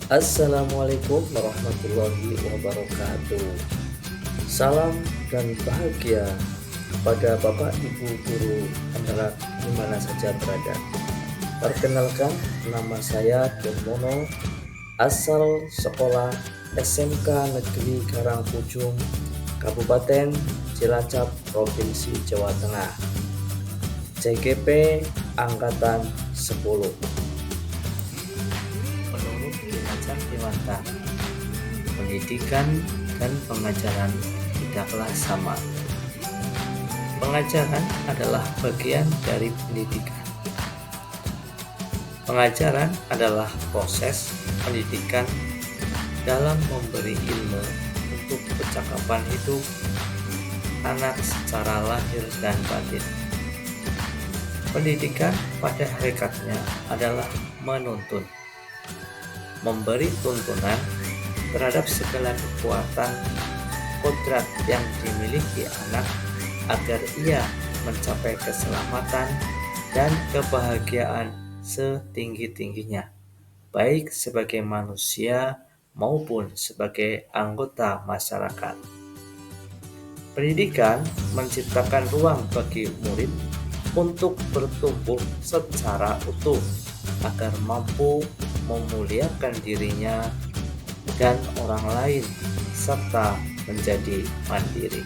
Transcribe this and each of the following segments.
Assalamualaikum warahmatullahi wabarakatuh. Salam dan bahagia pada Bapak Ibu Guru anak di mana saja berada. Perkenalkan, nama saya Domono, asal sekolah SMK Negeri Karangpujung, Kabupaten Cilacap, Provinsi Jawa Tengah. CGP Angkatan 10. Menurut Kinerja Dewata, pendidikan dan pengajaran tidaklah sama. Pengajaran adalah bagian dari pendidikan. Pengajaran adalah proses pendidikan dalam memberi ilmu untuk percakapan hidup anak secara lahir dan batin. Pendidikan pada hakikatnya adalah menuntun, memberi tuntunan terhadap segala kekuatan kodrat yang dimiliki anak agar ia mencapai keselamatan dan kebahagiaan setinggi-tingginya, baik sebagai manusia maupun sebagai anggota masyarakat. Pendidikan menciptakan ruang bagi murid untuk bertumbuh secara utuh agar mampu memuliakan dirinya dan orang lain serta menjadi mandiri.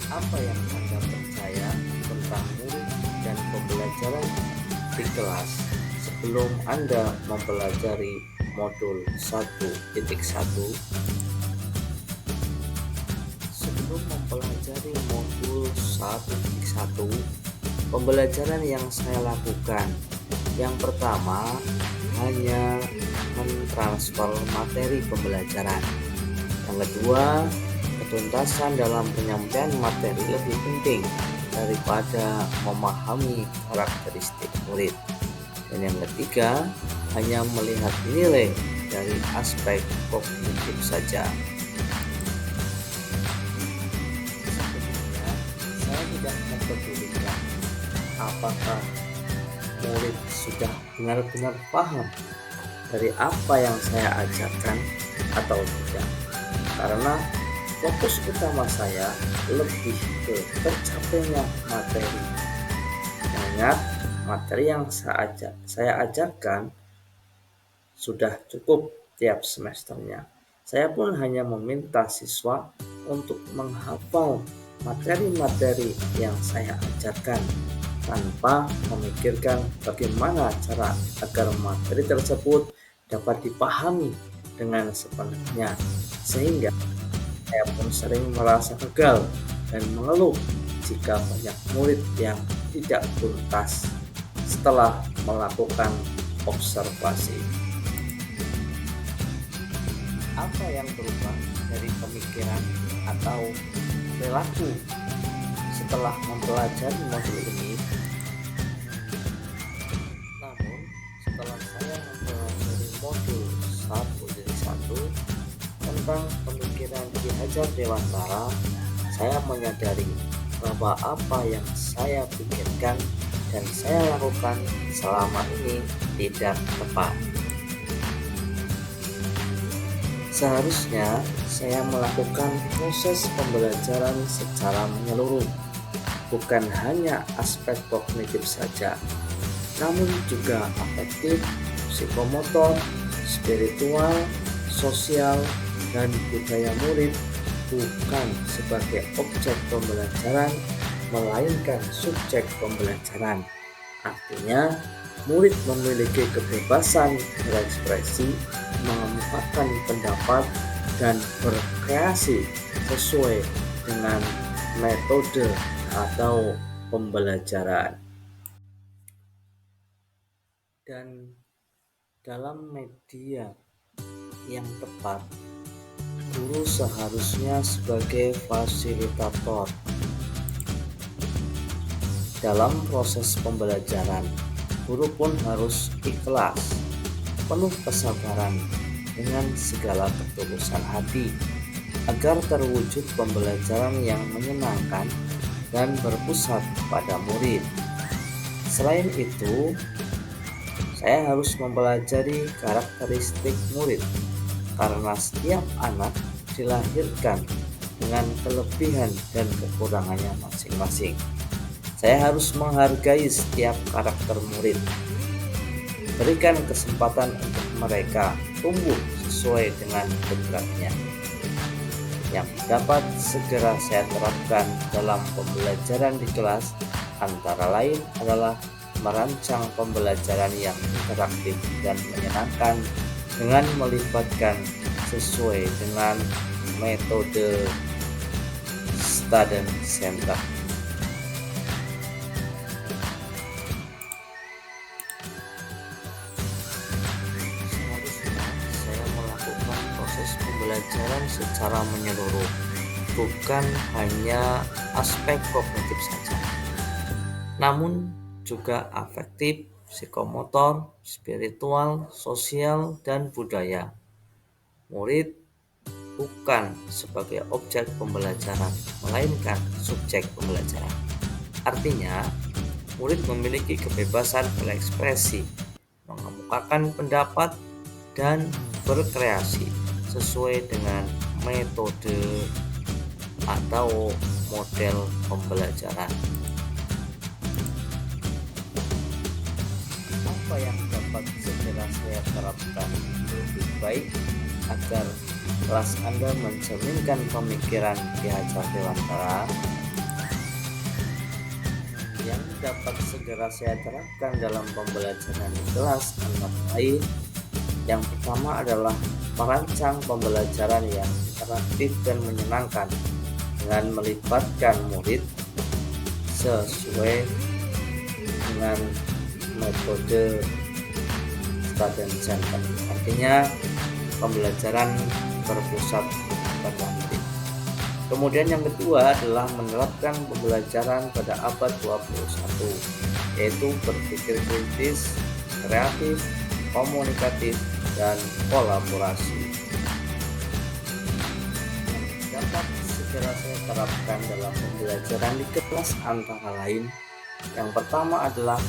Apa yang Anda percaya tentang murid dan pembelajaran di kelas sebelum Anda mempelajari modul 1.1? Sebelum mempelajari modul 1.1, pembelajaran yang saya lakukan, yang pertama hanya mentransfer materi pembelajaran. Yang kedua, ketuntasan dalam penyampaian materi lebih penting daripada memahami karakteristik murid. Dan yang ketiga, hanya melihat nilai dari aspek kognitif saja. Saya tidak mempedulikan apakah murid sudah benar-benar paham dari apa yang saya ajarkan atau tidak, karena fokus utama saya lebih ke tercapainya materi. Ingat, materi yang saya ajarkan sudah cukup tiap semesternya. Saya pun hanya meminta siswa untuk menghafal materi-materi yang saya ajarkan tanpa memikirkan bagaimana cara agar materi tersebut dapat dipahami dengan sepenuhnya, sehingga saya pun sering merasa gagal dan mengeluh jika banyak murid yang tidak tuntas setelah melakukan observasi. Apa yang berubah dari pemikiran atau perilaku setelah mempelajari modul ini? Namun, setelah saya mempelajari modul 1.1 tentang pemikiran Ki Hajar Dewantara, saya menyadari bahwa apa yang saya pikirkan dan saya lakukan selama ini tidak tepat. Seharusnya saya melakukan proses pembelajaran secara menyeluruh, bukan hanya aspek kognitif saja, namun juga afektif, psikomotor, spiritual, sosial, dan budaya murid, bukan sebagai objek pembelajaran, melainkan subjek pembelajaran. Artinya, murid memiliki kebebasan berekspresi, mengemukakan pendapat, dan berkreasi sesuai dengan metode atau pembelajaran. Dan dalam media yang tepat, guru seharusnya sebagai fasilitator dalam proses pembelajaran. Guru pun harus ikhlas, penuh kesabaran dengan segala ketulusan hati agar terwujud pembelajaran yang menyenangkan dan berpusat pada murid. Selain itu, Saya harus mempelajari karakteristik murid karena setiap anak dilahirkan dengan kelebihan dan kekurangannya masing-masing. Saya harus menghargai setiap karakter murid, berikan kesempatan untuk mereka tumbuh sesuai dengan kodratnya. Yang dapat segera saya terapkan dalam pembelajaran di kelas antara lain adalah merancang pembelajaran yang interaktif dan menyenangkan dengan melibatkan sesuai dengan metode Student Center. Seharusnya saya melakukan proses pembelajaran secara menyeluruh, bukan hanya aspek kognitif saja, namun juga afektif, psikomotor, spiritual, sosial, dan budaya. Murid bukan sebagai objek pembelajaran, melainkan subjek pembelajaran. Artinya, murid memiliki kebebasan berekspresi, mengemukakan pendapat, dan berkreasi sesuai dengan metode atau model pembelajaran. Apa yang dapat segera saya terapkan lebih baik agar kelas Anda mencerminkan pemikiran Ki Hajar Dewantara? Yang dapat segera saya terapkan dalam pembelajaran di kelas antara lain, yang pertama adalah merancang pembelajaran yang interaktif dan menyenangkan dengan melibatkan murid sesuai dengan metode Student Center. Artinya pembelajaran berpusat pada murid. Kemudian yang kedua adalah menerapkan pembelajaran pada abad 21, yaitu berpikir kritis, kreatif, komunikatif, dan kolaborasi. Yang dapat segera saya terapkan dalam pembelajaran di kelas antara lain, yang pertama adalah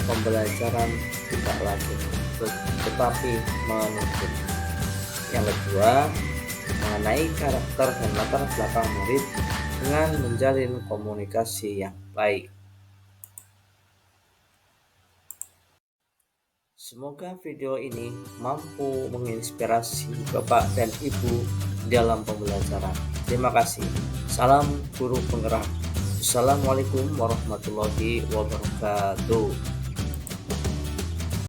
pembelajaran tidak lagi tetapi menuntut. Yang kedua, mengenai karakter dan latar belakang murid dengan menjalin komunikasi yang baik. Semoga video ini mampu menginspirasi Bapak dan Ibu dalam pembelajaran. Terima kasih. Salam guru penggerak. Assalamualaikum warahmatullahi wabarakatuh.